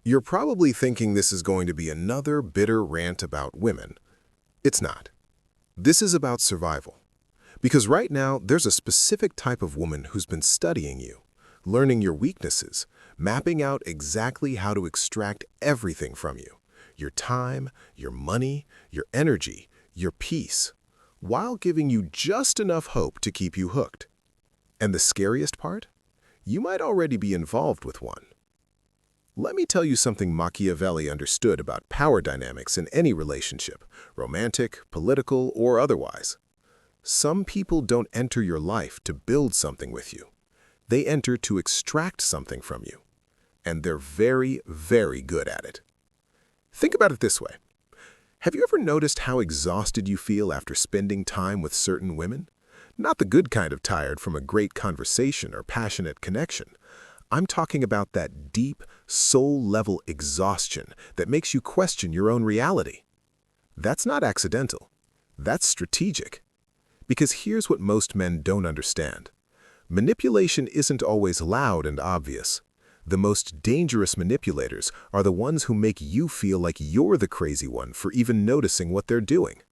You're probably thinking this is going to be another bitter rant about women. It's not. This is about survival. Because right now, there's a specific type of woman who's been studying you, learning your weaknesses, mapping out exactly how to extract everything from you. Your time, your money, your energy, your peace, while giving you just enough hope to keep you hooked. And the scariest part? You might already be involved with one. Let me tell you something Machiavelli understood about power dynamics in any relationship, romantic, political, or otherwise. Some people don't enter your life to build something with you. They enter to extract something from you. And they're very, very good at it. Think about it this way. Have you ever noticed how exhausted you feel after spending time with certain women? Not the good kind of tired from a great conversation or passionate connection. I'm talking about that deep, soul-level exhaustion that makes you question your own reality. That's not accidental. That's strategic. Because here's what most men don't understand. Manipulation isn't always loud and obvious. The most dangerous manipulators are the ones who make you feel like you're the crazy one for even noticing what they're doing.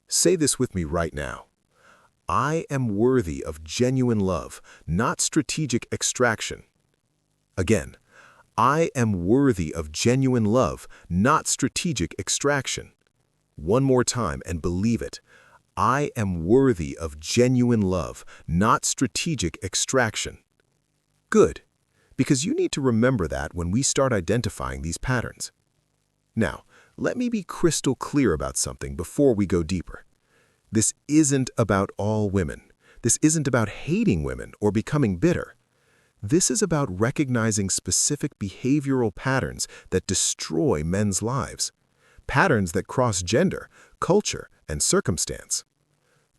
Say this with me right now. I am worthy of genuine love, not strategic extraction. Again, I am worthy of genuine love, not strategic extraction. One more time and believe it. I am worthy of genuine love, not strategic extraction. Good, because you need to remember that when we start identifying these patterns. Now, let me be crystal clear about something before we go deeper. This isn't about all women. This isn't about hating women or becoming bitter. This is about recognizing specific behavioral patterns that destroy men's lives. Patterns that cross gender, culture, and circumstance.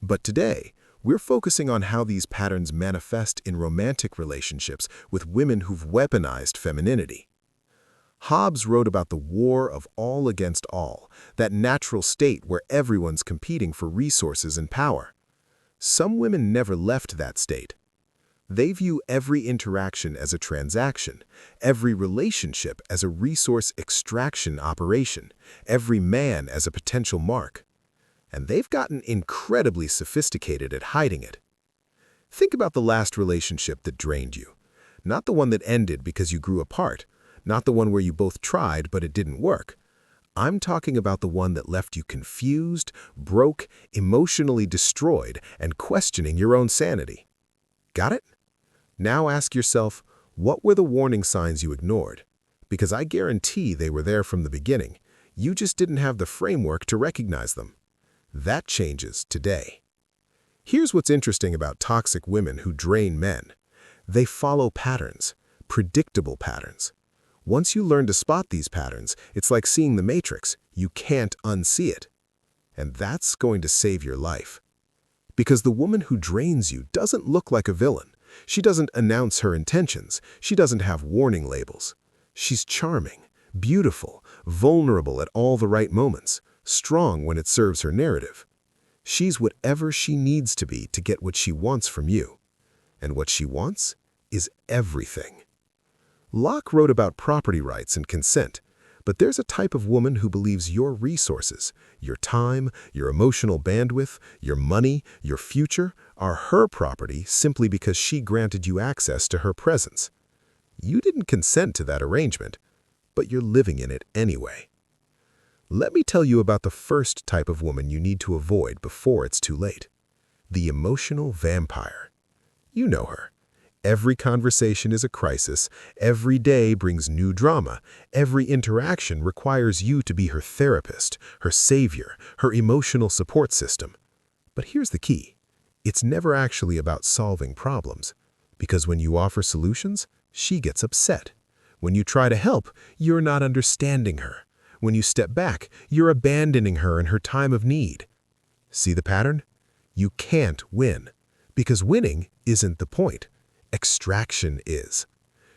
But today, we're focusing on how these patterns manifest in romantic relationships with women who've weaponized femininity. Hobbes wrote about the war of all against all, that natural state where everyone's competing for resources and power. Some women never left that state. They view every interaction as a transaction, every relationship as a resource extraction operation, every man as a potential mark. And they've gotten incredibly sophisticated at hiding it. Think about the last relationship that drained you. Not the one that ended because you grew apart, not the one where you both tried but it didn't work. I'm talking about the one that left you confused, broke, emotionally destroyed, and questioning your own sanity. Got it? Now ask yourself, what were the warning signs you ignored? Because I guarantee they were there from the beginning. You just didn't have the framework to recognize them. That changes today. Here's what's interesting about toxic women who drain men. They follow patterns, predictable patterns. Once you learn to spot these patterns, it's like seeing the Matrix. You can't unsee it. And that's going to save your life. Because the woman who drains you doesn't look like a villain. She doesn't announce her intentions. She doesn't have warning labels. She's charming, beautiful, vulnerable at all the right moments, strong when it serves her narrative. She's whatever she needs to be to get what she wants from you. And what she wants is everything. Locke wrote about property rights and consent, but there's a type of woman who believes your resources, your time, your emotional bandwidth, your money, your future, are her property simply because she granted you access to her presence. You didn't consent to that arrangement, but you're living in it anyway. Let me tell you about the first type of woman you need to avoid before it's too late. The emotional vampire. You know her. Every conversation is a crisis, every day brings new drama, every interaction requires you to be her therapist, her savior, her emotional support system. But here's the key. It's never actually about solving problems, because when you offer solutions, she gets upset. When you try to help, you're not understanding her. When you step back, you're abandoning her in her time of need. See the pattern? You can't win, because winning isn't the point. Extraction is.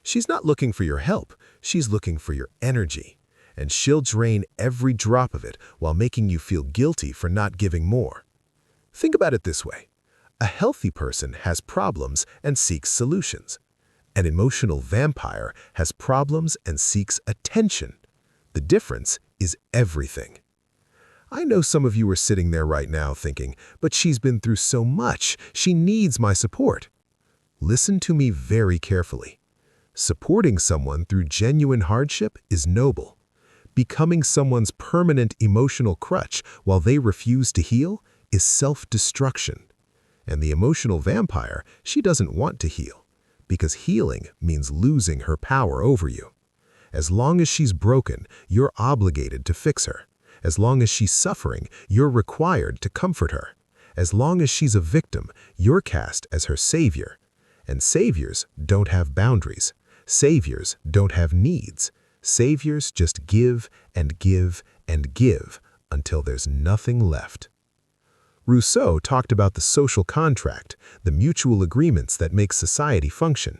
She's not looking for your help, she's looking for your energy. And she'll drain every drop of it while making you feel guilty for not giving more. Think about it this way. A healthy person has problems and seeks solutions. An emotional vampire has problems and seeks attention. The difference is everything. I know some of you are sitting there right now thinking, but she's been through so much, she needs my support. Listen to me very carefully. Supporting someone through genuine hardship is noble. Becoming someone's permanent emotional crutch while they refuse to heal is self-destruction. And the emotional vampire, she doesn't want to heal, because healing means losing her power over you. As long as she's broken, you're obligated to fix her. As long as she's suffering, you're required to comfort her. As long as she's a victim, you're cast as her savior. And saviors don't have boundaries. Saviors don't have needs. Saviors just give and give and give until there's nothing left. Rousseau talked about the social contract, the mutual agreements that make society function.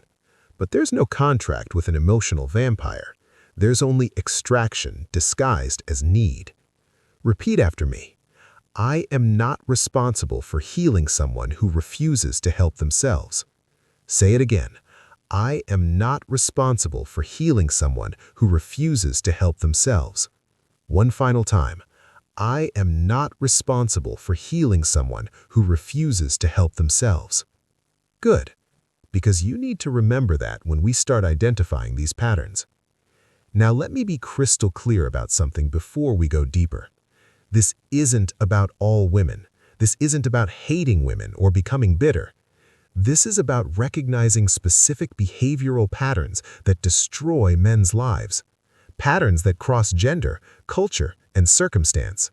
But there's no contract with an emotional vampire. There's only extraction disguised as need. Repeat after me. I am not responsible for healing someone who refuses to help themselves. Say it again. I am not responsible for healing someone who refuses to help themselves. One final time. I am not responsible for healing someone who refuses to help themselves. Good, because you need to remember that when we start identifying these patterns. Now let me be crystal clear about something before we go deeper. This isn't about all women. This isn't about hating women or becoming bitter. This is about recognizing specific behavioral patterns that destroy men's lives. Patterns that cross gender, culture, and circumstance.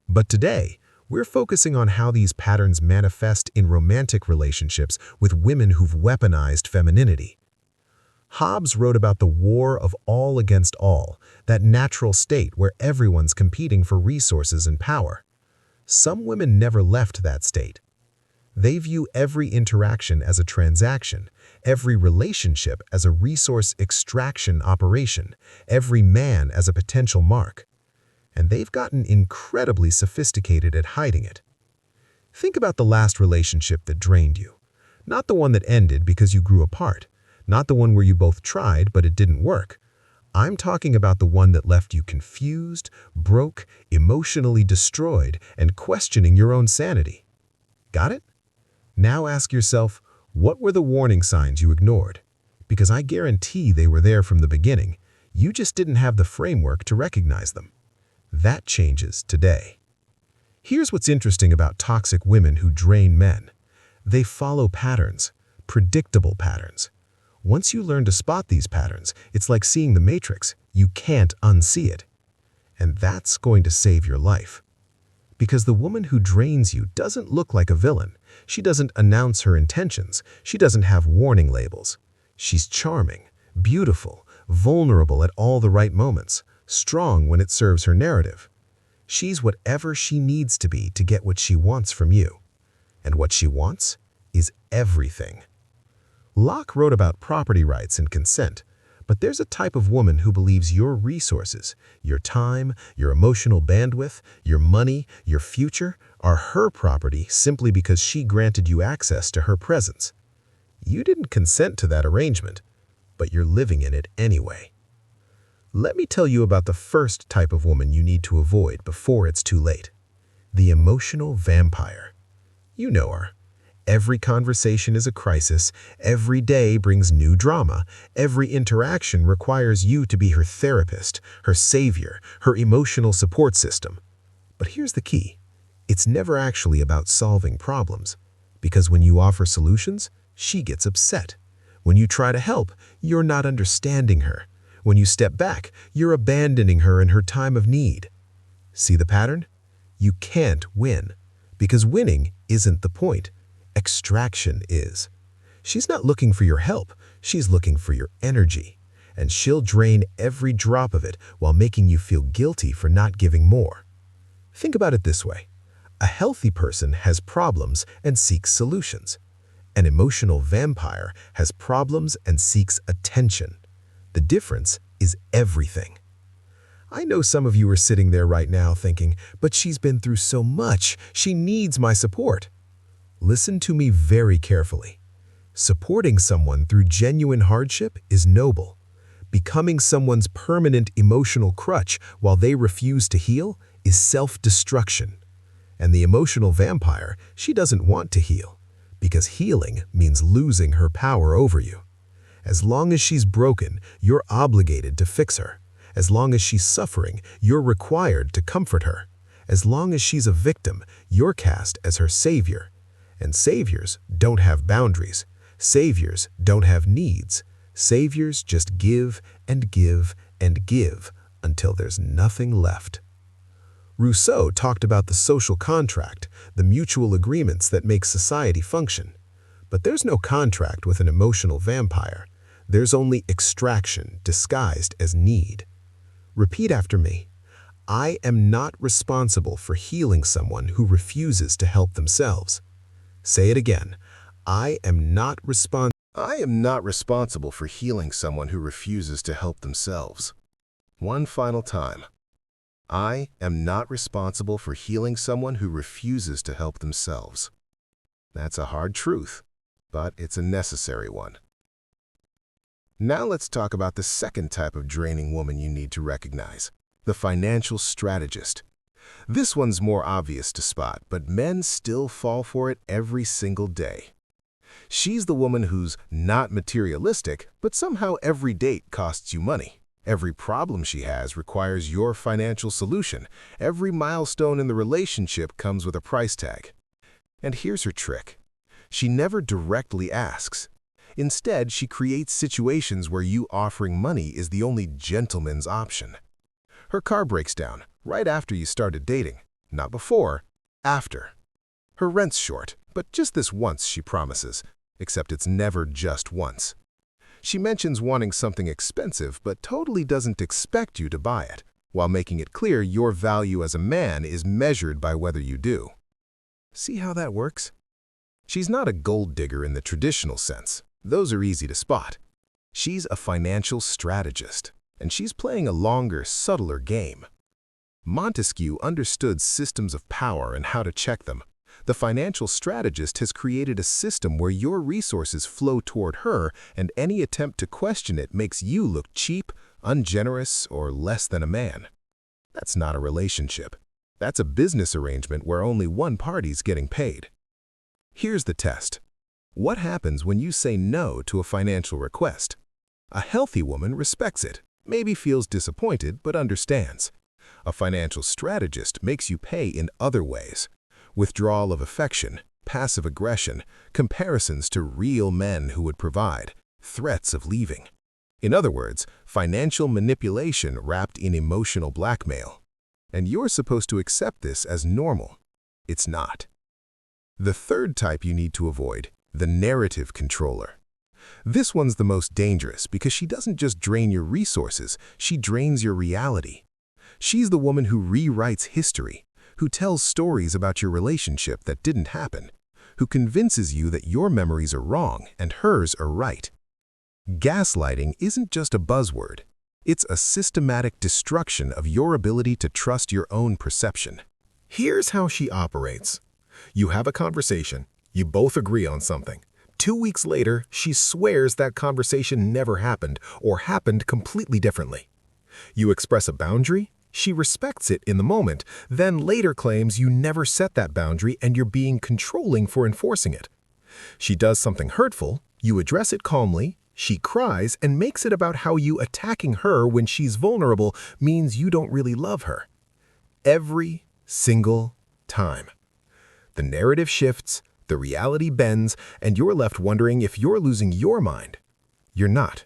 But today, we're focusing on how these patterns manifest in romantic relationships with women who've weaponized femininity. Hobbes wrote about the war of all against all, that natural state where everyone's competing for resources and power. Some women never left that state. They view every interaction as a transaction, every relationship as a resource extraction operation, every man as a potential mark. And they've gotten incredibly sophisticated at hiding it. Think about the last relationship that drained you. Not the one that ended because you grew apart. Not the one where you both tried, but it didn't work. I'm talking about the one that left you confused, broke, emotionally destroyed, and questioning your own sanity. Got it? Now ask yourself, what were the warning signs you ignored? Because I guarantee they were there from the beginning. You just didn't have the framework to recognize them. That changes today. Here's what's interesting about toxic women who drain men. They follow patterns, predictable patterns. Once you learn to spot these patterns, it's like seeing the Matrix. You can't unsee it. And that's going to save your life. Because the woman who drains you doesn't look like a villain. She doesn't announce her intentions. She doesn't have warning labels. She's charming, beautiful, vulnerable at all the right moments, strong when it serves her narrative. She's whatever she needs to be to get what she wants from you. And what she wants is everything. Locke wrote about property rights and consent, but there's a type of woman who believes your resources, your time, your emotional bandwidth, your money, your future, are her property simply because she granted you access to her presence. You didn't consent to that arrangement, but you're living in it anyway. Let me tell you about the first type of woman you need to avoid before it's too late. The emotional vampire. You know her. Every conversation is a crisis, every day brings new drama, every interaction requires you to be her therapist, her savior, her emotional support system. But here's the key. It's never actually about solving problems, because when you offer solutions, she gets upset. When you try to help, you're not understanding her. When you step back, you're abandoning her in her time of need. See the pattern? You can't win, because winning isn't the point. Extraction is. She's not looking for your help, she's looking for your energy. And she'll drain every drop of it while making you feel guilty for not giving more. Think about it this way. A healthy person has problems and seeks solutions. An emotional vampire has problems and seeks attention. The difference is everything. I know some of you are sitting there right now thinking, but she's been through so much, she needs my support. Listen to me very carefully. Supporting someone through genuine hardship is noble. Becoming someone's permanent emotional crutch while they refuse to heal is self-destruction. And the emotional vampire, she doesn't want to heal, because healing means losing her power over you. As long as she's broken, you're obligated to fix her. As long as she's suffering, you're required to comfort her. As long as she's a victim, you're cast as her savior. And saviors don't have boundaries. Saviors don't have needs. Saviors just give and give and give until there's nothing left. Rousseau talked about the social contract, the mutual agreements that make society function. But there's no contract with an emotional vampire. There's only extraction disguised as need. Repeat after me. I am not responsible for healing someone who refuses to help themselves. Say it again. I am not responsible for healing someone who refuses to help themselves. One final time. I am not responsible for healing someone who refuses to help themselves. That's a hard truth, but it's a necessary one. Now let's talk about the second type of draining woman you need to recognize, the financial strategist. This one's more obvious to spot, but men still fall for it every single day. She's the woman who's not materialistic, but somehow every date costs you money. Every problem she has requires your financial solution. Every milestone in the relationship comes with a price tag. And here's her trick. She never directly asks. Instead, she creates situations where you offering money is the only gentleman's option. Her car breaks down right after you started dating. Not before, after. Her rent's short, but just this once, she promises. Except it's never just once. She mentions wanting something expensive, but totally doesn't expect you to buy it, while making it clear your value as a man is measured by whether you do. See how that works? She's not a gold digger in the traditional sense. Those are easy to spot. She's a financial strategist, and she's playing a longer, subtler game. Montesquieu understood systems of power and how to check them. The financial strategist has created a system where your resources flow toward her, and any attempt to question it makes you look cheap, ungenerous, or less than a man. That's not a relationship. That's a business arrangement where only one party's getting paid. Here's the test. What happens when you say no to a financial request? A healthy woman respects it, maybe feels disappointed, but understands. A financial strategist makes you pay in other ways. Withdrawal of affection, passive aggression, comparisons to real men who would provide, threats of leaving. In other words, financial manipulation wrapped in emotional blackmail. And you're supposed to accept this as normal. It's not. The third type you need to avoid, the narrative controller. This one's the most dangerous because she doesn't just drain your resources, she drains your reality. She's the woman who rewrites history, who tells stories about your relationship that didn't happen, who convinces you that your memories are wrong and hers are right. Gaslighting isn't just a buzzword. It's a systematic destruction of your ability to trust your own perception. Here's how she operates. You have a conversation. You both agree on something. 2 weeks later, she swears that conversation never happened or happened completely differently. You express a boundary. She respects it in the moment, then later claims you never set that boundary and you're being controlling for enforcing it. She does something hurtful. You address it calmly. She cries and makes it about how you attacking her when she's vulnerable means you don't really love her. Every single time. The narrative shifts, the reality bends, and you're left wondering if you're losing your mind. You're not.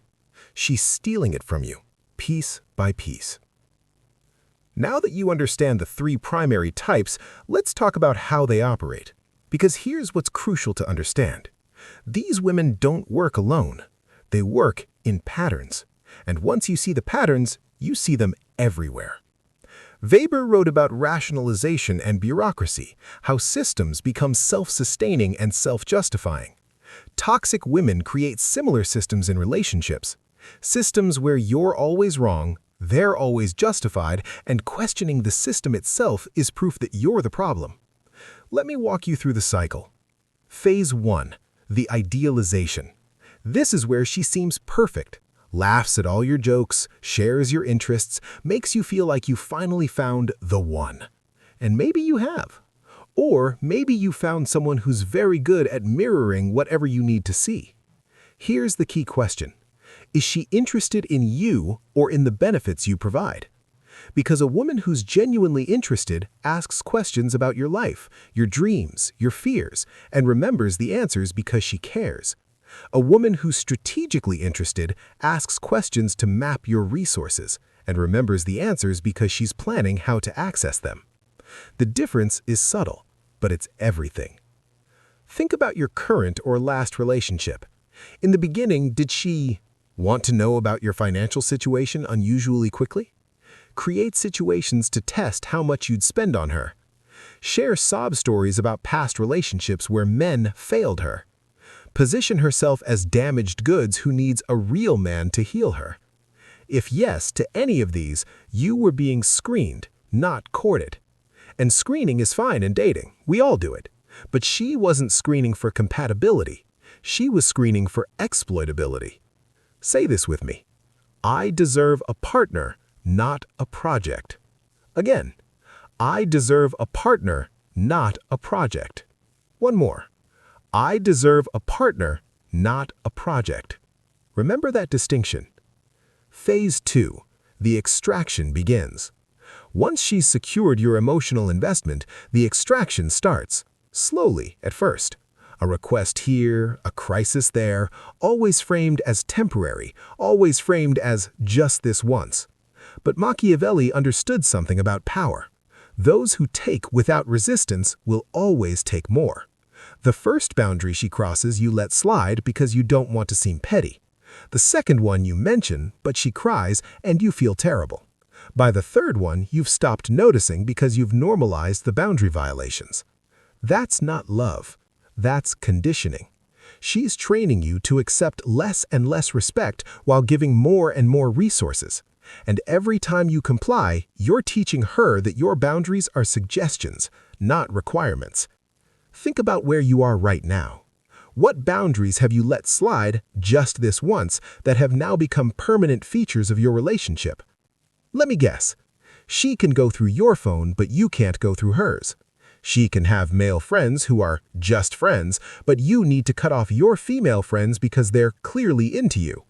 She's stealing it from you, piece by piece. Now that you understand the 3 primary types, let's talk about how they operate. Because here's what's crucial to understand. These women don't work alone. They work in patterns. And once you see the patterns, you see them everywhere. Weber wrote about rationalization and bureaucracy, how systems become self-sustaining and self-justifying. Toxic women create similar systems in relationships. Systems where you're always wrong, they're always justified, and questioning the system itself is proof that you're the problem. Let me walk you through the cycle. Phase 1. The idealization. This is where she seems perfect, laughs at all your jokes, shares your interests, makes you feel like you finally found the one. And maybe you have. Or maybe you found someone who's very good at mirroring whatever you need to see. Here's the key question. Is she interested in you or in the benefits you provide? Because a woman who's genuinely interested asks questions about your life, your dreams, your fears, and remembers the answers because she cares. A woman who's strategically interested asks questions to map your resources and remembers the answers because she's planning how to access them. The difference is subtle, but it's everything. Think about your current or last relationship. In the beginning, did she want to know about your financial situation unusually quickly? Create situations to test how much you'd spend on her. Share sob stories about past relationships where men failed her. Position herself as damaged goods who needs a real man to heal her. If yes to any of these, you were being screened, not courted. And screening is fine in dating. We all do it. But she wasn't screening for compatibility. She was screening for exploitability. Say this with me. I deserve a partner, not a project. Again, I deserve a partner, not a project. One more. I deserve a partner, not a project. Remember that distinction. Phase 2. The extraction begins. Once she's secured your emotional investment, the extraction starts, slowly at first. A request here, a crisis there, always framed as temporary, always framed as just this once. But Machiavelli understood something about power. Those who take without resistance will always take more. The first boundary she crosses you let slide because you don't want to seem petty. The second one you mention, but she cries and you feel terrible. By the third one, you've stopped noticing because you've normalized the boundary violations. That's not love. That's conditioning. She's training you to accept less and less respect while giving more and more resources. And every time you comply, you're teaching her that your boundaries are suggestions, not requirements. Think about where you are right now. What boundaries have you let slide just this once that have now become permanent features of your relationship? Let me guess. She can go through your phone, but you can't go through hers. She can have male friends who are just friends, but you need to cut off your female friends because they're clearly into you.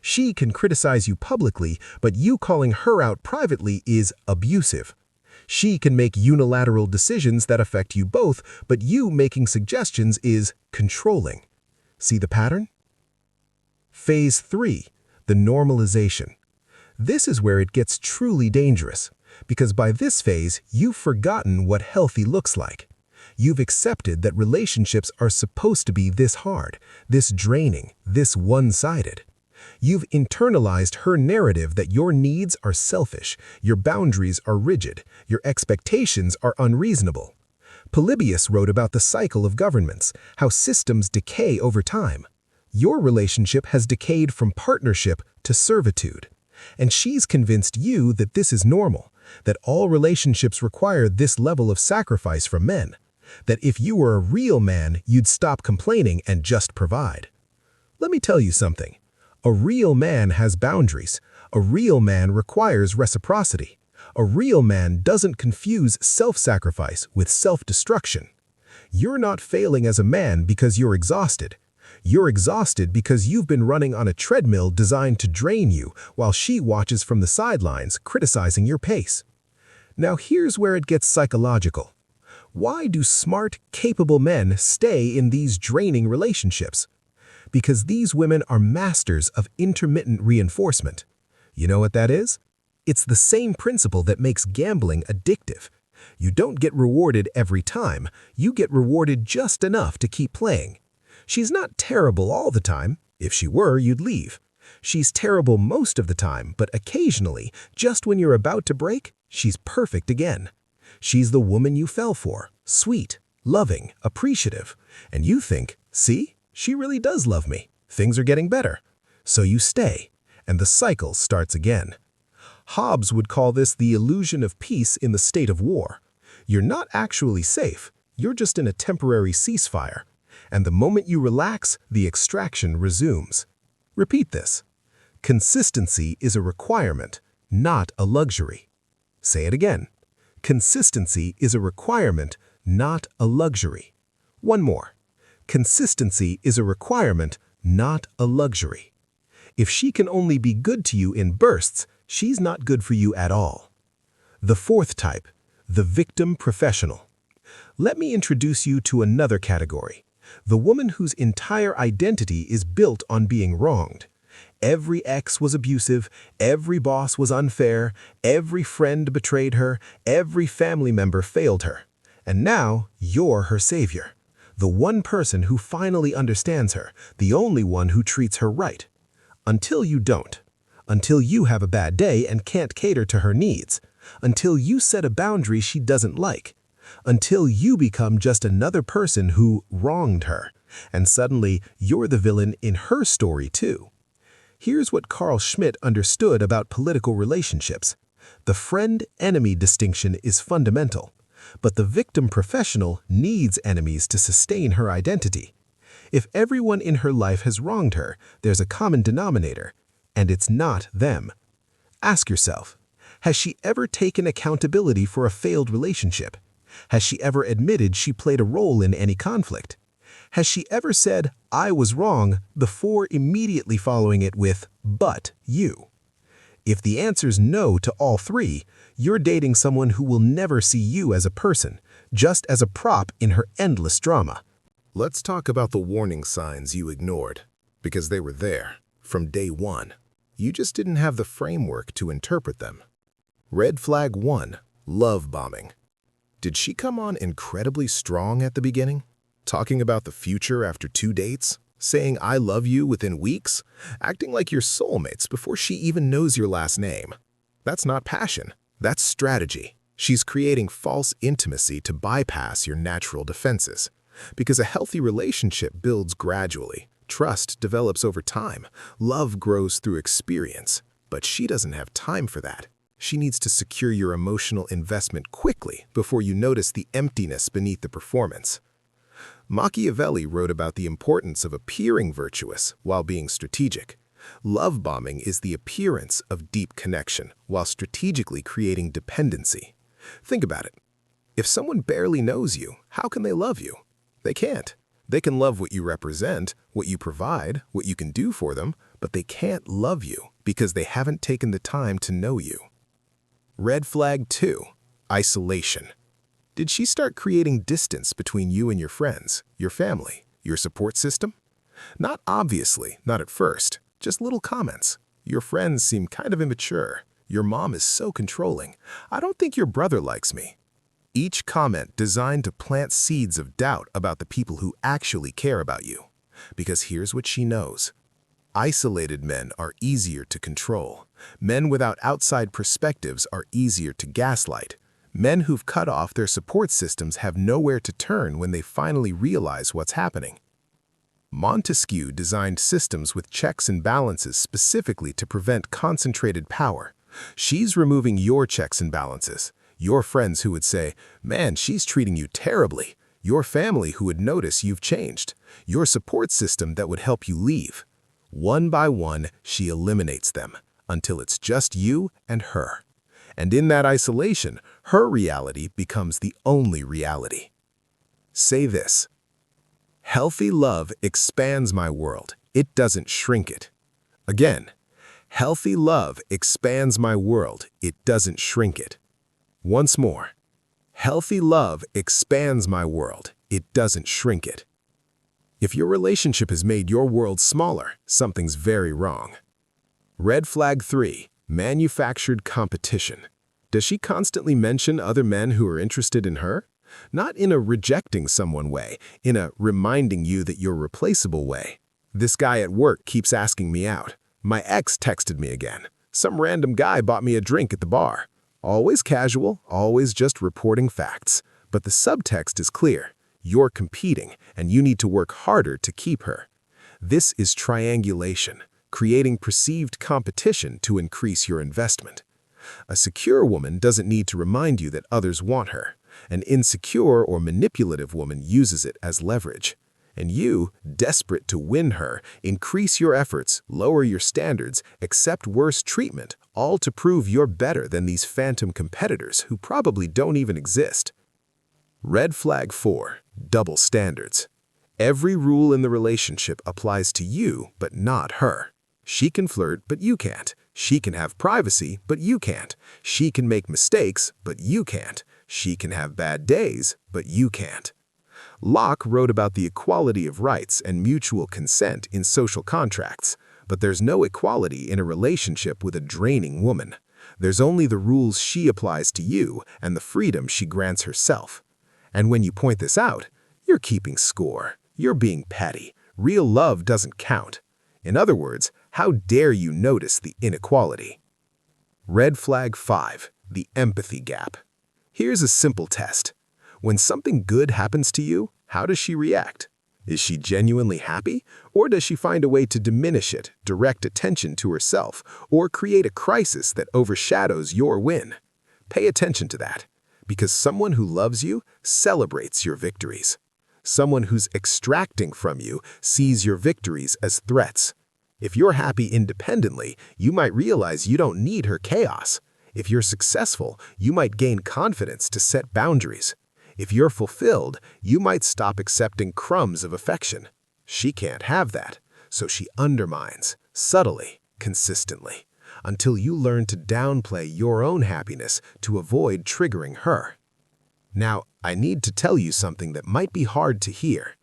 She can criticize you publicly, but you calling her out privately is abusive. She can make unilateral decisions that affect you both, but you making suggestions is controlling. See the pattern? Phase 3. The normalization. This is where it gets truly dangerous, because by this phase, you've forgotten what healthy looks like. You've accepted that relationships are supposed to be this hard, this draining, this one-sided. You've internalized her narrative that your needs are selfish, your boundaries are rigid, your expectations are unreasonable. Polybius wrote about the cycle of governments, how systems decay over time. Your relationship has decayed from partnership to servitude. And she's convinced you that this is normal, that all relationships require this level of sacrifice from men, that if you were a real man, you'd stop complaining and just provide. Let me tell you something. A real man has boundaries. A real man requires reciprocity. A real man doesn't confuse self-sacrifice with self-destruction. You're not failing as a man because you're exhausted. You're exhausted because you've been running on a treadmill designed to drain you while she watches from the sidelines, criticizing your pace. Now here's where it gets psychological. Why do smart, capable men stay in these draining relationships? Because these women are masters of intermittent reinforcement. You know what that is? It's the same principle that makes gambling addictive. You don't get rewarded every time, you get rewarded just enough to keep playing. She's not terrible all the time. If she were, you'd leave. She's terrible most of the time, but occasionally, just when you're about to break, she's perfect again. She's the woman you fell for, sweet, loving, appreciative. And you think, see, she really does love me. Things are getting better. So you stay, and the cycle starts again. Hobbes would call this the illusion of peace in the state of war. You're not actually safe. You're just in a temporary ceasefire. And the moment you relax, the extraction resumes. Repeat this. Consistency is a requirement, not a luxury. Say it again. Consistency is a requirement, not a luxury. One more. Consistency is a requirement, not a luxury. If she can only be good to you in bursts, she's not good for you at all. The fourth type, the victim professional. Let me introduce you to another category, the woman whose entire identity is built on being wronged. Every ex was abusive, every boss was unfair, every friend betrayed her, every family member failed her. And now you're her savior. The one person who finally understands her, the only one who treats her right. Until you don't. Until you have a bad day and can't cater to her needs. Until you set a boundary she doesn't like. Until you become just another person who wronged her. And suddenly you're the villain in her story too. Here's what Carl Schmitt understood about political relationships. The friend-enemy distinction is fundamental, but the victim professional needs enemies to sustain her identity. If everyone in her life has wronged her, there's a common denominator, and it's not them. Ask yourself, has she ever taken accountability for a failed relationship? Has she ever admitted she played a role in any conflict? Has she ever said, "I was wrong," before immediately following it with, "but you"? If the answer's no to all three, you're dating someone who will never see you as a person, just as a prop in her endless drama. Let's talk about the warning signs you ignored, because they were there from day one. You just didn't have the framework to interpret them. Red flag 1, love bombing. Did she come on incredibly strong at the beginning? Talking about the future after 2 dates? Saying "I love you" within weeks? Acting like you're soulmates before she even knows your last name? That's not passion. That's strategy. She's creating false intimacy to bypass your natural defenses. Because a healthy relationship builds gradually. Trust develops over time. Love grows through experience. But she doesn't have time for that. She needs to secure your emotional investment quickly before you notice the emptiness beneath the performance. Machiavelli wrote about the importance of appearing virtuous while being strategic. Love bombing is the appearance of deep connection while strategically creating dependency. Think about it. If someone barely knows you, how can they love you? They can't. They can love what you represent, what you provide, what you can do for them, but they can't love you because they haven't taken the time to know you. Red flag 2, isolation. Did she start creating distance between you and your friends, your family, your support system? Not obviously, not at first, just little comments. Your friends seem kind of immature. Your mom is so controlling. I don't think your brother likes me. Each comment designed to plant seeds of doubt about the people who actually care about you. Because here's what she knows. Isolated men are easier to control. Men without outside perspectives are easier to gaslight. Men who've cut off their support systems have nowhere to turn when they finally realize what's happening. Montesquieu designed systems with checks and balances specifically to prevent concentrated power. She's removing your checks and balances. Your friends who would say, "Man, she's treating you terribly." Your family who would notice you've changed. Your support system that would help you leave. One by one, she eliminates them until it's just you and her. And in that isolation, her reality becomes the only reality. Say this. Healthy love expands my world. It doesn't shrink it. Again, healthy love expands my world. It doesn't shrink it. Once more. Healthy love expands my world. It doesn't shrink it. If your relationship has made your world smaller, something's very wrong. Red flag 3, manufactured competition. Does she constantly mention other men who are interested in her? Not in a rejecting someone way, in a reminding you that you're replaceable way. This guy at work keeps asking me out. My ex texted me again. Some random guy bought me a drink at the bar. Always casual, always just reporting facts. But the subtext is clear. You're competing, and you need to work harder to keep her. This is triangulation, creating perceived competition to increase your investment. A secure woman doesn't need to remind you that others want her. An insecure or manipulative woman uses it as leverage. And you, desperate to win her, increase your efforts, lower your standards, accept worse treatment, all to prove you're better than these phantom competitors who probably don't even exist. Red flag 4. Double standards. Every rule in the relationship applies to you, but not her. She can flirt, but you can't. She can have privacy, but you can't. She can make mistakes, but you can't. She can have bad days, but you can't. Locke wrote about the equality of rights and mutual consent in social contracts, but there's no equality in a relationship with a draining woman. There's only the rules she applies to you and the freedom she grants herself. And when you point this out, you're keeping score. You're being petty. Real love doesn't count. In other words, how dare you notice the inequality? Red flag 5. The empathy gap. Here's a simple test. When something good happens to you, how does she react? Is she genuinely happy, or does she find a way to diminish it, direct attention to herself, or create a crisis that overshadows your win? Pay attention to that, because someone who loves you celebrates your victories. Someone who's extracting from you sees your victories as threats. If you're happy independently, you might realize you don't need her chaos. If you're successful, you might gain confidence to set boundaries. If you're fulfilled, you might stop accepting crumbs of affection. She can't have that, so she undermines, subtly, consistently, until you learn to downplay your own happiness to avoid triggering her. Now, I need to tell you something that might be hard to hear.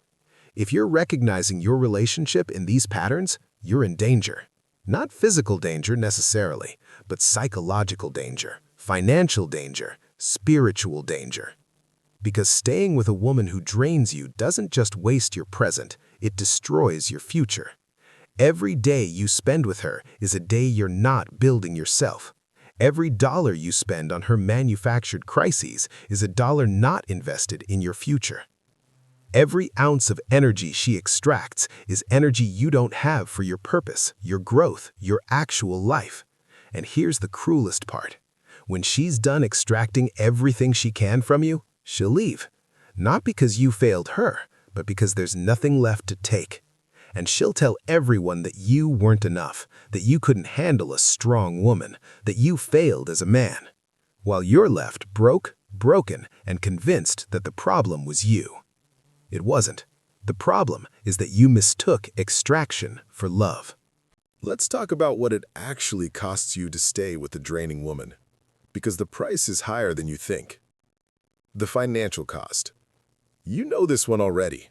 If you're recognizing your relationship in these patterns, you're in danger. Not physical danger necessarily, but psychological danger, financial danger, spiritual danger. Because staying with a woman who drains you doesn't just waste your present, it destroys your future. Every day you spend with her is a day you're not building yourself. Every dollar you spend on her manufactured crises is a dollar not invested in your future. Every ounce of energy she extracts is energy you don't have for your purpose, your growth, your actual life. And here's the cruelest part. When she's done extracting everything she can from you, she'll leave. Not because you failed her, but because there's nothing left to take. And she'll tell everyone that you weren't enough, that you couldn't handle a strong woman, that you failed as a man. While you're left broke, broken, and convinced that the problem was you. It wasn't. The problem is that you mistook extraction for love. Let's talk about what it actually costs you to stay with a draining woman, because the price is higher than you think. The financial cost. You know this one already.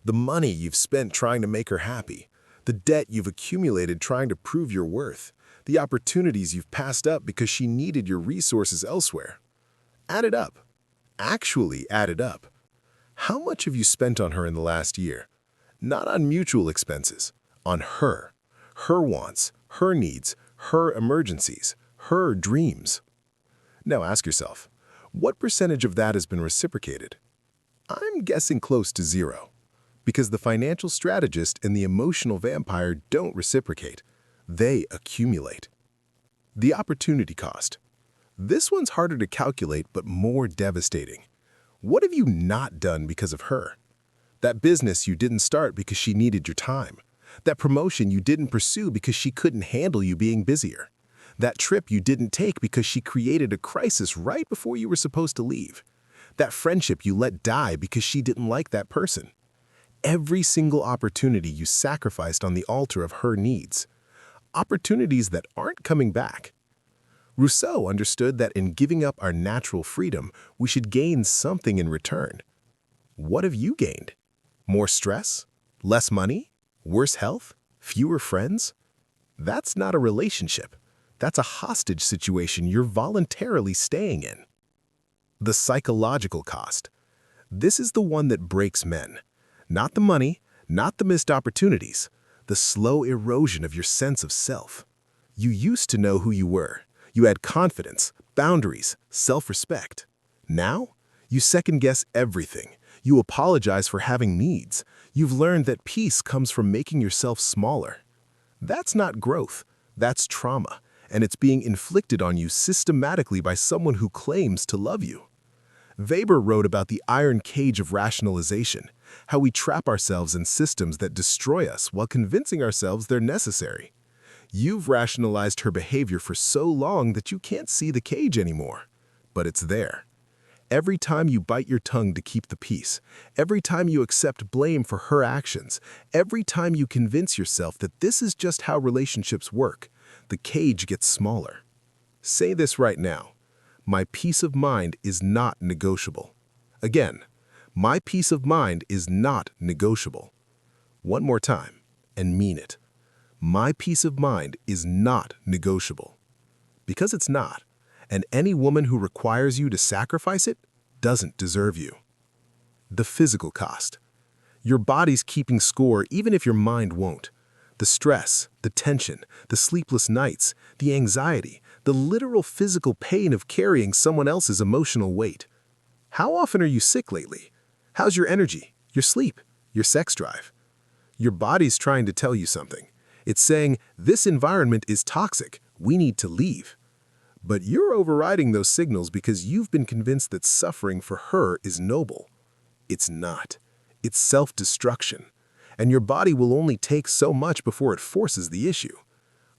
The money you've spent trying to make her happy, the debt you've accumulated trying to prove your worth, the opportunities you've passed up because she needed your resources elsewhere. Add it up. Actually add it up. How much have you spent on her in the last year? Not on mutual expenses, on her wants, her needs, her emergencies, her dreams. Now ask yourself, what percentage of that has been reciprocated? I'm guessing close to 0, because the financial strategist and the emotional vampire don't reciprocate. They accumulate. The opportunity cost. This one's harder to calculate but more devastating. What have you not done because of her? That business you didn't start because she needed your time. That promotion you didn't pursue because she couldn't handle you being busier. That trip you didn't take because she created a crisis right before you were supposed to leave. That friendship you let die because she didn't like that person. Every single opportunity you sacrificed on the altar of her needs. Opportunities that aren't coming back. Rousseau understood that in giving up our natural freedom, we should gain something in return. What have you gained? More stress? Less money? Worse health? Fewer friends? That's not a relationship. That's a hostage situation you're voluntarily staying in. The psychological cost. This is the one that breaks men. Not the money, not the missed opportunities, the slow erosion of your sense of self. You used to know who you were. You had confidence, boundaries, self-respect. Now, you second-guess everything. You apologize for having needs. You've learned that peace comes from making yourself smaller. That's not growth. That's trauma, and it's being inflicted on you systematically by someone who claims to love you. Weber wrote about the iron cage of rationalization, how we trap ourselves in systems that destroy us while convincing ourselves they're necessary. You've rationalized her behavior for so long that you can't see the cage anymore. But it's there. Every time you bite your tongue to keep the peace, every time you accept blame for her actions, every time you convince yourself that this is just how relationships work, the cage gets smaller. Say this right now. My peace of mind is not negotiable. Again, my peace of mind is not negotiable. One more time, and mean it. My peace of mind is not negotiable. Because it's not. And any woman who requires you to sacrifice it doesn't deserve you. The physical cost. Your body's keeping score even if your mind won't. The stress, the tension, the sleepless nights, the anxiety, the literal physical pain of carrying someone else's emotional weight. How often are you sick lately? How's your energy, your sleep, your sex drive? Your body's trying to tell you something. It's saying, this environment is toxic, we need to leave. But you're overriding those signals because you've been convinced that suffering for her is noble. It's not. It's self-destruction. And your body will only take so much before it forces the issue.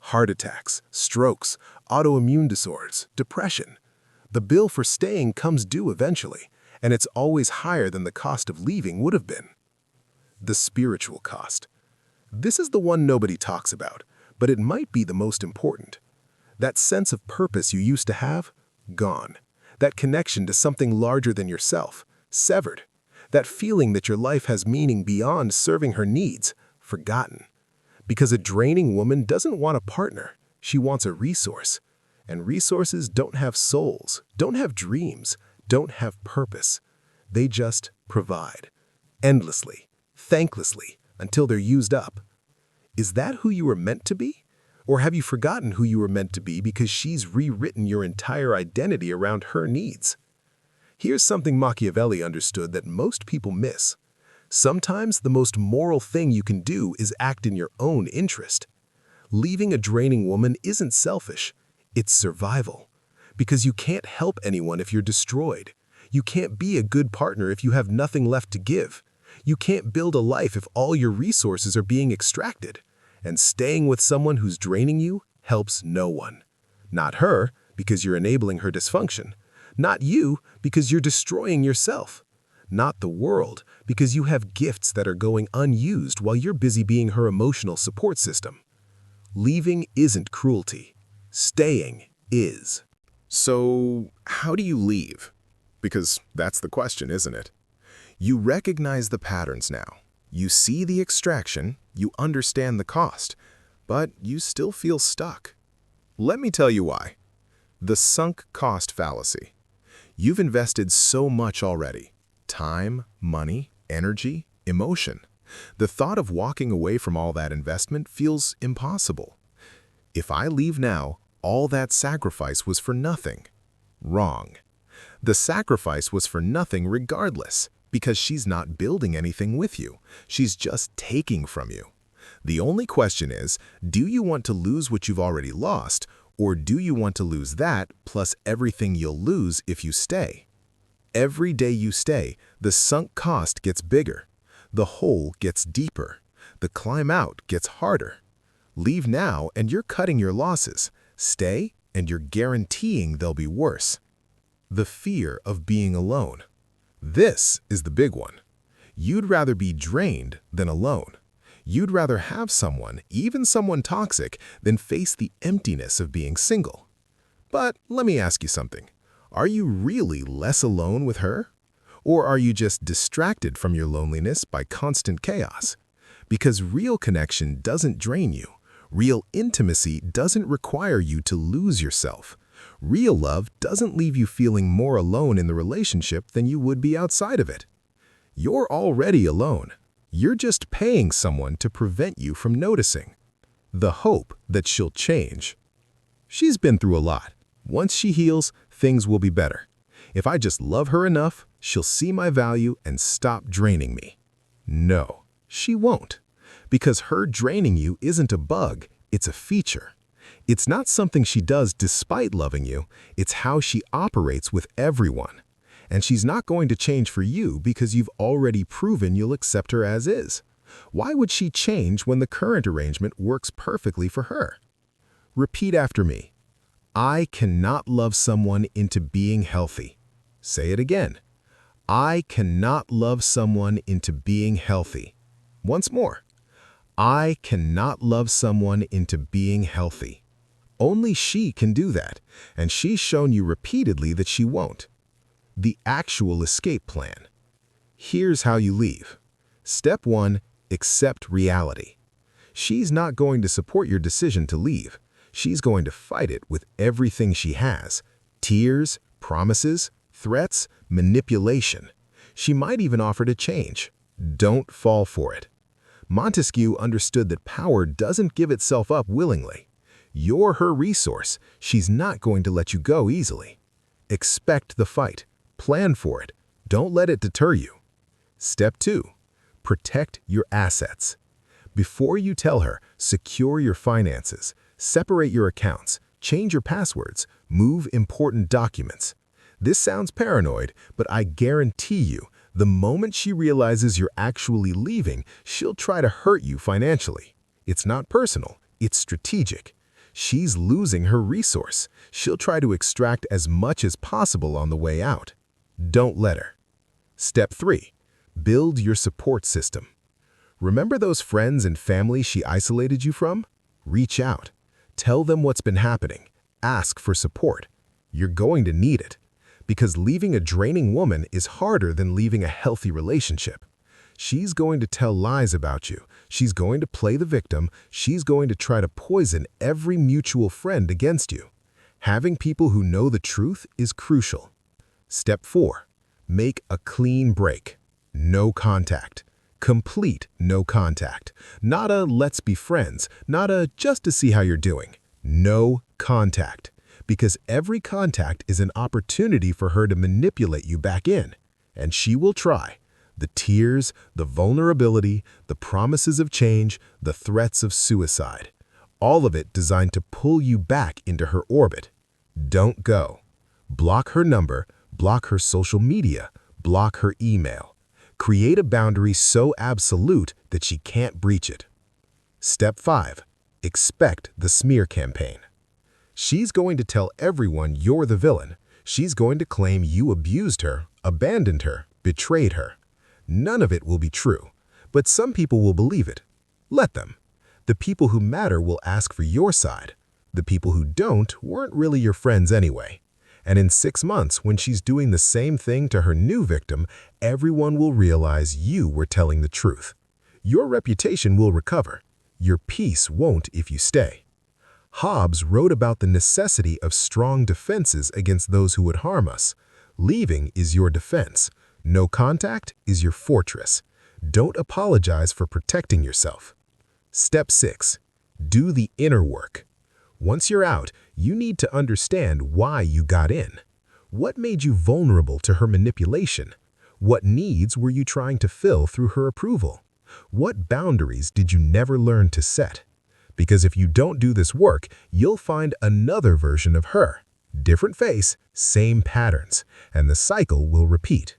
Heart attacks, strokes, autoimmune disorders, depression. The bill for staying comes due eventually, and it's always higher than the cost of leaving would have been. The spiritual cost. This is the one nobody talks about, but it might be the most important. That sense of purpose you used to have, gone. That connection to something larger than yourself, severed. That feeling that your life has meaning beyond serving her needs, forgotten. Because a draining woman doesn't want a partner, she wants a resource. And resources don't have souls, don't have dreams, don't have purpose. They just provide. Endlessly, thanklessly, until they're used up. Is that who you were meant to be? Or have you forgotten who you were meant to be because she's rewritten your entire identity around her needs? Here's something Machiavelli understood that most people miss. Sometimes the most moral thing you can do is act in your own interest. Leaving a draining woman isn't selfish, it's survival. Because you can't help anyone if you're destroyed. You can't be a good partner if you have nothing left to give. You can't build a life if all your resources are being extracted. And staying with someone who's draining you helps no one. Not her, because you're enabling her dysfunction. Not you, because you're destroying yourself. Not the world, because you have gifts that are going unused while you're busy being her emotional support system. Leaving isn't cruelty. Staying is. So, how do you leave? Because that's the question, isn't it? You recognize the patterns now. You see the extraction, you understand the cost, but you still feel stuck. Let me tell you why. The sunk cost fallacy. You've invested so much already. Time, money, energy, emotion. The thought of walking away from all that investment feels impossible. If I leave now, all that sacrifice was for nothing. Wrong. The sacrifice was for nothing regardless, because she's not building anything with you. She's just taking from you. The only question is, do you want to lose what you've already lost, or do you want to lose that plus everything you'll lose if you stay? Every day you stay, the sunk cost gets bigger. The hole gets deeper. The climb out gets harder. Leave now and you're cutting your losses. Stay and you're guaranteeing they'll be worse. The fear of being alone. This is the big one. You'd rather be drained than alone. You'd rather have someone, even someone toxic, than face the emptiness of being single. But let me ask you something. Are you really less alone with her? Or are you just distracted from your loneliness by constant chaos? Because real connection doesn't drain you. Real intimacy doesn't require you to lose yourself. Real love doesn't leave you feeling more alone in the relationship than you would be outside of it. You're already alone. You're just paying someone to prevent you from noticing. The hope that she'll change. She's been through a lot. Once she heals, things will be better. If I just love her enough, she'll see my value and stop draining me. No, she won't. Because her draining you isn't a bug, it's a feature. It's not something she does despite loving you, it's how she operates with everyone. And she's not going to change for you because you've already proven you'll accept her as is. Why would she change when the current arrangement works perfectly for her? Repeat after me. I cannot love someone into being healthy. Say it again. I cannot love someone into being healthy. Once more. I cannot love someone into being healthy. Only she can do that, and she's shown you repeatedly that she won't. The actual escape plan. Here's how you leave. Step 1. Accept reality. She's not going to support your decision to leave. She's going to fight it with everything she has. Tears, promises, threats, manipulation. She might even offer to change. Don't fall for it. Montesquieu understood that power doesn't give itself up willingly. You're her resource. She's not going to let you go easily. Expect the fight. Plan for it. Don't let it deter you. Step 2. Protect your assets. Before you tell her, secure your finances, separate your accounts, change your passwords, move important documents. This sounds paranoid, but I guarantee you, the moment she realizes you're actually leaving, she'll try to hurt you financially. It's not personal, it's strategic. She's losing her resource. She'll try to extract as much as possible on the way out. Don't let her. Step 3. Build your support system. Remember those friends and family she isolated you from? Reach out. Tell them what's been happening. Ask for support. You're going to need it. Because leaving a draining woman is harder than leaving a healthy relationship. She's going to tell lies about you. She's going to play the victim. She's going to try to poison every mutual friend against you. Having people who know the truth is crucial. Step 4. Make a clean break. No contact. Complete no contact. Not a let's be friends. Not a just to see how you're doing. No contact. Because every contact is an opportunity for her to manipulate you back in. And she will try. The tears, the vulnerability, the promises of change, the threats of suicide. All of it designed to pull you back into her orbit. Don't go. Block her number, block her social media, block her email. Create a boundary so absolute that she can't breach it. Step 5. Expect the smear campaign. She's going to tell everyone you're the villain. She's going to claim you abused her, abandoned her, betrayed her. None of it will be true, but some people will believe it. Let them. The people who matter will ask for your side. The people who don't weren't really your friends anyway. And in 6 months, when she's doing the same thing to her new victim, everyone will realize you were telling the truth. Your reputation will recover. Your peace won't if you stay. Hobbes wrote about the necessity of strong defenses against those who would harm us. Leaving is your defense. No contact is your fortress. Don't apologize for protecting yourself. Step 6. Do the inner work. Once you're out, you need to understand why you got in. What made you vulnerable to her manipulation? What needs were you trying to fill through her approval? What boundaries did you never learn to set? Because if you don't do this work, you'll find another version of her. Different face, same patterns, and the cycle will repeat.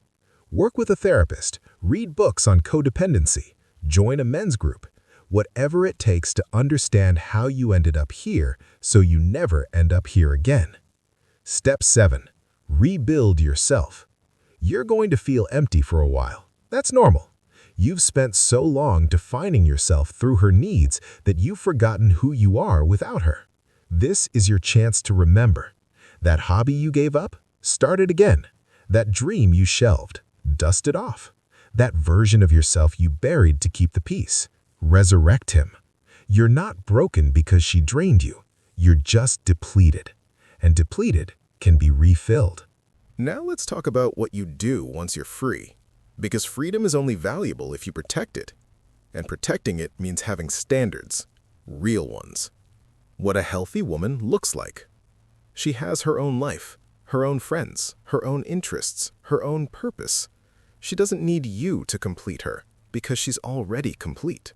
Work with a therapist, read books on codependency, join a men's group. Whatever it takes to understand how you ended up here so you never end up here again. Step 7. Rebuild yourself. You're going to feel empty for a while. That's normal. You've spent so long defining yourself through her needs that you've forgotten who you are without her. This is your chance to remember. That hobby you gave up? Start it again. That dream you shelved? Dust it off. That version of yourself you buried to keep the peace? Resurrect him. You're not broken because she drained you. You're just depleted. And depleted can be refilled. Now let's talk about what you do once you're free. Because freedom is only valuable if you protect it. And protecting it means having standards, real ones. What a healthy woman looks like. She has her own life, her own friends, her own interests, her own purpose. She doesn't need you to complete her because she's already complete.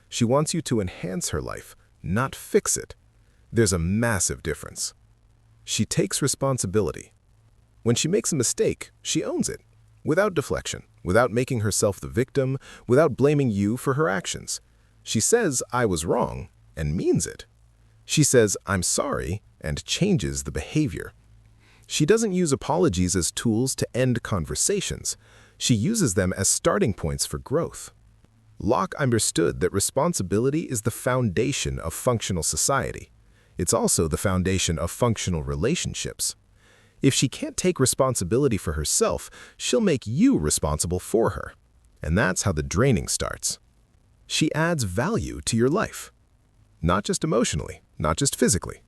She wants you to enhance her life, not fix it. There's a massive difference. She takes responsibility. When she makes a mistake, she owns it, without deflection, without making herself the victim, without blaming you for her actions. She says, "I was wrong," and means it. She says, "I'm sorry," and changes the behavior. She doesn't use apologies as tools to end conversations. She uses them as starting points for growth. Locke understood that responsibility is the foundation of functional society. It's also the foundation of functional relationships. If she can't take responsibility for herself, she'll make you responsible for her. And that's how the draining starts. She adds value to your life. Not just emotionally, not just physically.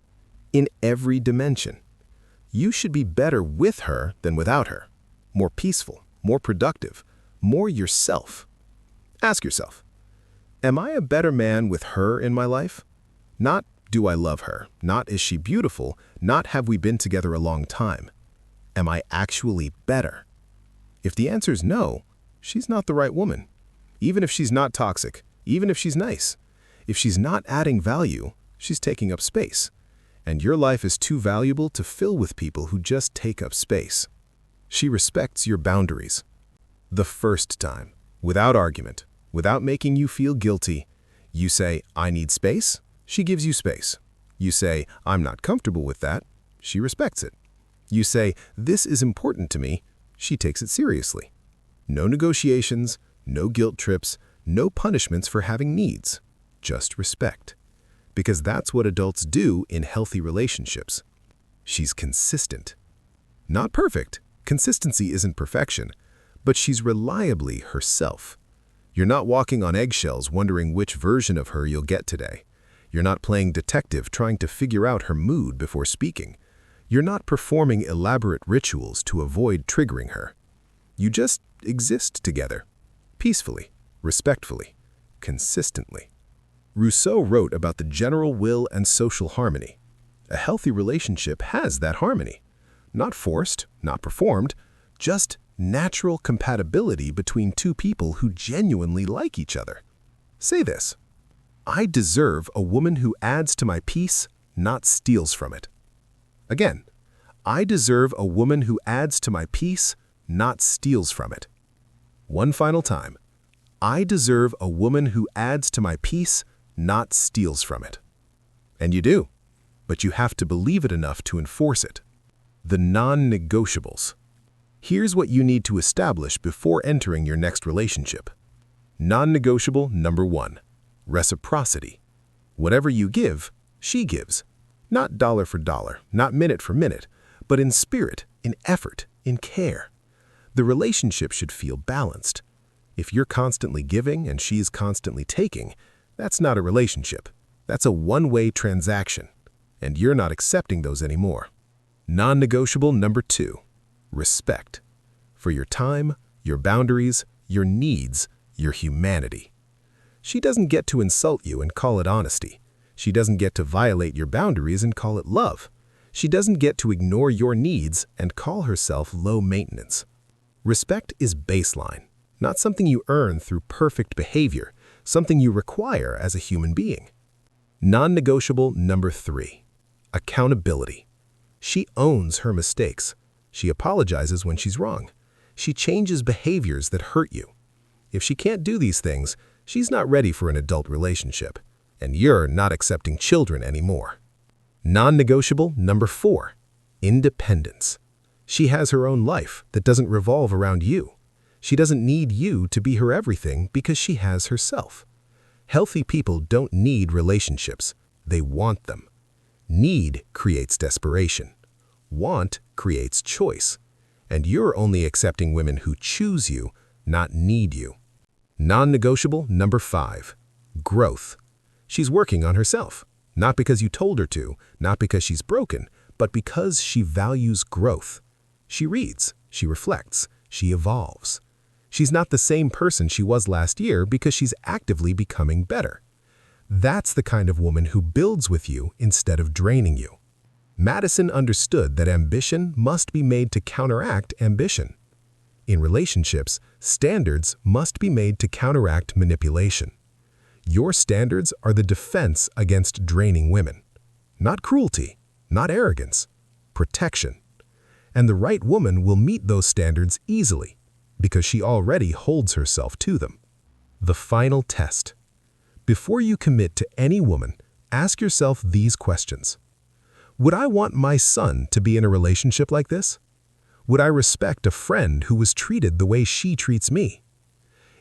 In every dimension. You should be better with her than without her. More peaceful, more productive, more yourself. Ask yourself, am I a better man with her in my life? Not, do I love her? Not, is she beautiful? Not, have we been together a long time? Am I actually better? If the answer is no, she's not the right woman. Even if she's not toxic, even if she's nice. If she's not adding value, she's taking up space. And your life is too valuable to fill with people who just take up space. She respects your boundaries. The first time, without argument, without making you feel guilty, you say, "I need space," she gives you space. You say, "I'm not comfortable with that," she respects it. You say, "This is important to me," she takes it seriously. No negotiations, no guilt trips, no punishments for having needs, just respect. Because that's what adults do in healthy relationships. She's consistent. Not perfect. Consistency isn't perfection, but she's reliably herself. You're not walking on eggshells wondering which version of her you'll get today. You're not playing detective trying to figure out her mood before speaking. You're not performing elaborate rituals to avoid triggering her. You just exist together, peacefully, respectfully, consistently. Rousseau wrote about the general will and social harmony. A healthy relationship has that harmony. Not forced, not performed, just natural compatibility between two people who genuinely like each other. Say this: I deserve a woman who adds to my peace, not steals from it. Again, I deserve a woman who adds to my peace, not steals from it. One final time. I deserve a woman who adds to my peace, not steals from it. And you do, but you have to believe it enough to enforce it. The non-negotiables. Here's what you need to establish before entering your next relationship. Non-negotiable number 1, reciprocity. Whatever you give, she gives. Not dollar for dollar, not minute for minute, but in spirit, in effort, in care. The relationship should feel balanced. If you're constantly giving and she's constantly taking, that's not a relationship. That's a one-way transaction, and you're not accepting those anymore. Non-negotiable number 2, respect. For your time, your boundaries, your needs, your humanity. She doesn't get to insult you and call it honesty. She doesn't get to violate your boundaries and call it love. She doesn't get to ignore your needs and call herself low maintenance. Respect is baseline, not something you earn through perfect behavior, something you require as a human being. Non-negotiable number 3, accountability. She owns her mistakes. She apologizes when she's wrong. She changes behaviors that hurt you. If she can't do these things, she's not ready for an adult relationship, and you're not accepting children anymore. Non-negotiable number 4, independence. She has her own life that doesn't revolve around you. She doesn't need you to be her everything because she has herself. Healthy people don't need relationships. They want them. Need creates desperation. Want creates choice. And you're only accepting women who choose you, not need you. Non-negotiable number 5, growth. She's working on herself, not because you told her to, not because she's broken, but because she values growth. She reads, she reflects, she evolves. She's not the same person she was last year because she's actively becoming better. That's the kind of woman who builds with you instead of draining you. Madison understood that ambition must be made to counteract ambition. In relationships, standards must be made to counteract manipulation. Your standards are the defense against draining women. Not cruelty, not arrogance, protection. And the right woman will meet those standards easily because she already holds herself to them. The final test. Before you commit to any woman, ask yourself these questions. Would I want my son to be in a relationship like this? Would I respect a friend who was treated the way she treats me?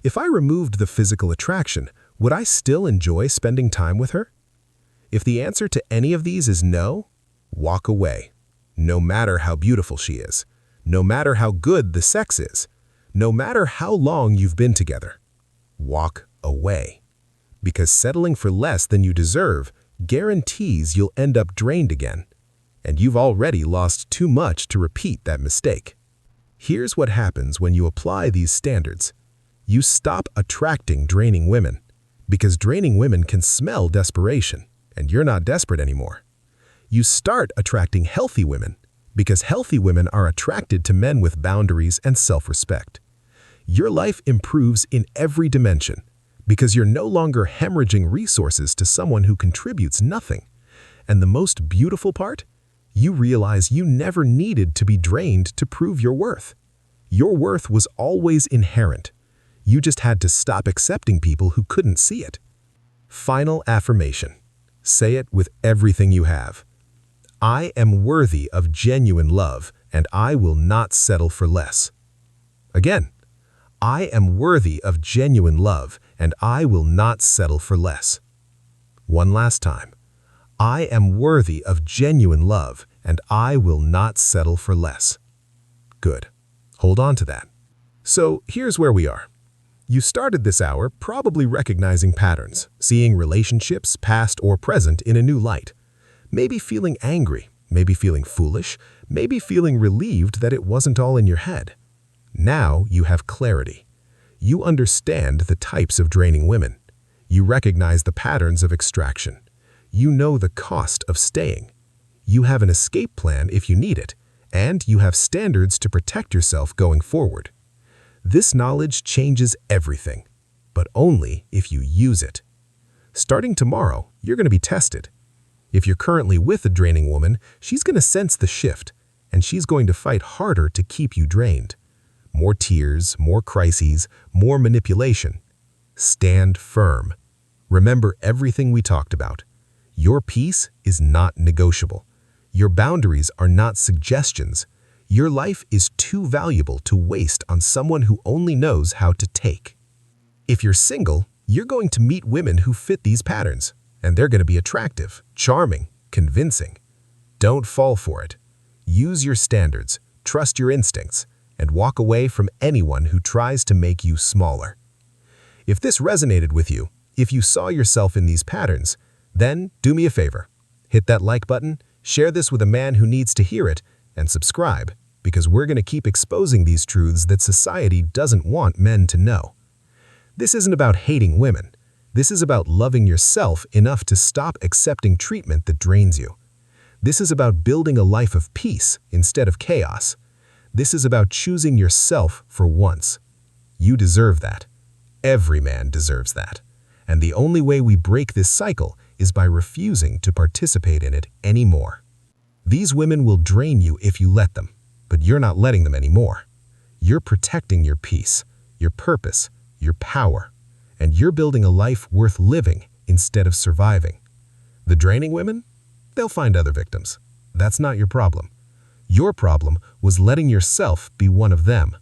If I removed the physical attraction, would I still enjoy spending time with her? If the answer to any of these is no, walk away. No matter how beautiful she is, no matter how good the sex is, no matter how long you've been together, walk away. Because settling for less than you deserve guarantees you'll end up drained again, and you've already lost too much to repeat that mistake. Here's what happens when you apply these standards. You stop attracting draining women, because draining women can smell desperation, and you're not desperate anymore. You start attracting healthy women, because healthy women are attracted to men with boundaries and self-respect. Your life improves in every dimension, because you're no longer hemorrhaging resources to someone who contributes nothing. And the most beautiful part? You realize you never needed to be drained to prove your worth. Your worth was always inherent. You just had to stop accepting people who couldn't see it. Final affirmation. Say it with everything you have. I am worthy of genuine love, and I will not settle for less. Again, I am worthy of genuine love, and I will not settle for less. One last time. I am worthy of genuine love, and I will not settle for less. Good. Hold on to that. So here's where we are. You started this hour probably recognizing patterns, seeing relationships, past or present, in a new light. Maybe feeling angry, maybe feeling foolish, maybe feeling relieved that it wasn't all in your head. Now you have clarity. You understand the types of draining women. You recognize the patterns of extraction. You know the cost of staying. You have an escape plan if you need it, and you have standards to protect yourself going forward. This knowledge changes everything, but only if you use it. Starting tomorrow, you're going to be tested. If you're currently with a draining woman, she's going to sense the shift, and she's going to fight harder to keep you drained. More tears, more crises, more manipulation. Stand firm. Remember everything we talked about. Your peace is not negotiable. Your boundaries are not suggestions. Your life is too valuable to waste on someone who only knows how to take. If you're single, you're going to meet women who fit these patterns, and they're going to be attractive, charming, convincing. Don't fall for it. Use your standards, trust your instincts, and walk away from anyone who tries to make you smaller. If this resonated with you, if you saw yourself in these patterns, then do me a favor. Hit that like button, share this with a man who needs to hear it, and subscribe, because we're going to keep exposing these truths that society doesn't want men to know. This isn't about hating women. This is about loving yourself enough to stop accepting treatment that drains you. This is about building a life of peace instead of chaos. This is about choosing yourself for once. You deserve that. Every man deserves that. And the only way we break this cycle is by refusing to participate in it anymore. These women will drain you if you let them, but you're not letting them anymore. You're protecting your peace, your purpose, your power, and you're building a life worth living instead of surviving. The draining women? They'll find other victims. That's not your problem. Your problem was letting yourself be one of them.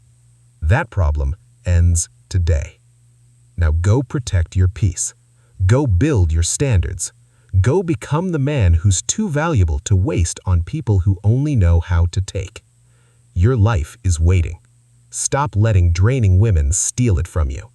That problem ends today. Now go protect your peace. Go build your standards. Go become the man who's too valuable to waste on people who only know how to take. Your life is waiting. Stop letting draining women steal it from you.